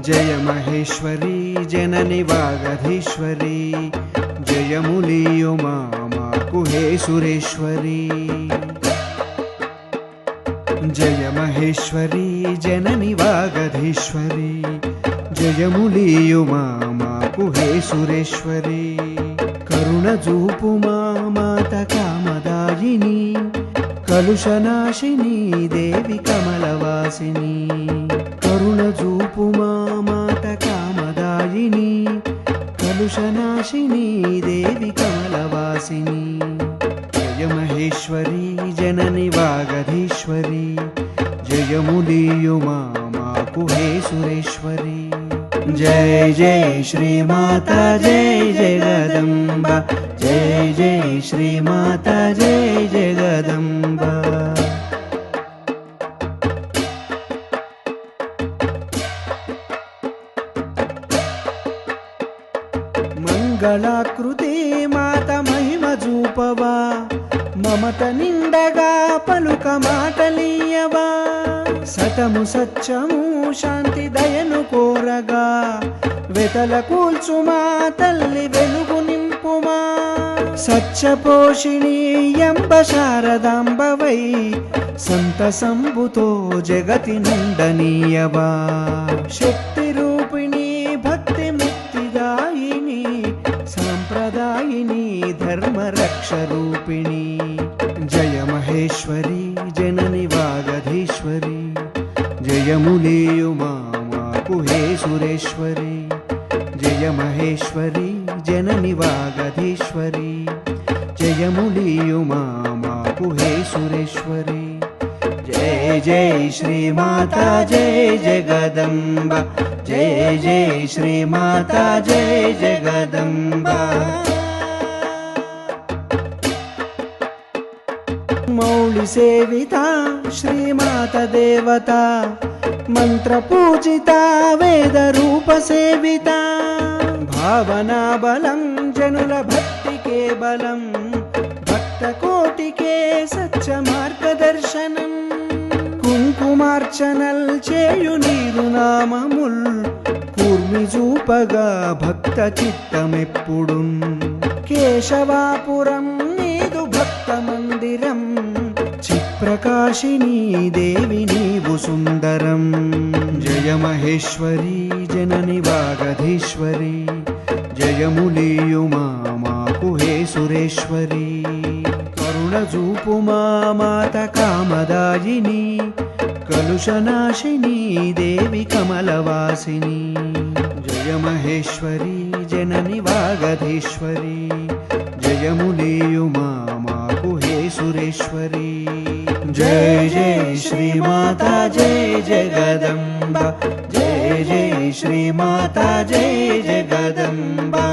जय महेश्वरी जननि वागधीश्वरी जयमुलीयु मामाकु हे सुरेश्वरी जय महेश्वरी जननि वागधीश्वरी जयमुलीयु मामाकु हे सुरेश्वरी करुण जूपु माता कामदायिनी कलुषनाशिनी देवी कमलवासिनी करुण जूपु माता कामदायिनी कलुषनाशिनी देवी कमलवासिनी जय महेश्वरी जननि वागधीश्वरी जयमुलीयु मामाकु हे सुरेश्वरी जय जय श्री माता जय जगदम्बा जय जय श्री माता जय जगदम्बा मंगलाकृति माता महिमा जूपवा ममत निंडगा पलुक माटलीयवा सतमु सत्यमु शांति दयनु कोरगा वेतल కూల్చుమా తల్లి వెలుగు నింపుమా సత్యపోషిణి ఎంబ శారదాంబవై సంతసంబుతో జగతి నుండనీయవా శక్తి రూపిణి భక్తి ముక్తిదాయిని సాంప్రదాయిని ధర్మ రక్ష రూపిణి జయ మహేశ్వరి జనని వాగధీశ్వరి जयमुलीयु मामाकु हे सुरेश्वरी जय महेश्वरी जननि वागधीश्वरी जयमुलीयु मामाकु हे सुरेश्वरी जय जय श्री माता जय जगदम्बा जय जय श्री माता जय जगदम्बा मौली सेविता श्रीमाता देवता मंत्र पूजिता वेद रूप सेविता भावना बलं जनुल भक्ति के बलं भक्त कोटि के सच्च मार्गदर्शनं कुंकुमार्चनल चेयु नीरु नाममुल కూర్మి చూపగా భక్త చిత్తమెప్పుడున్ కేశవాపురం నీదు భక్త మందిరం చిత్ప్రకాశిని దేవి నీవు సుందరం జయ మహేశ్వరి జనని వాగధీశ్వరి జయములీయు మామాకు హే సురేశ్వరి కరుణ చూపు మాత కామదాయిని కలుషనాశిని దేవి కమలవాసిని జయ మహేశ్వరి జనని వాగధీశ్వరి జయములీయు మామాకు హే సురేశ్వరి జయ జయ శ్రీ మాతా జయ జగదంబా జయ జయ శ్రీ మాతా జయ జగదంబా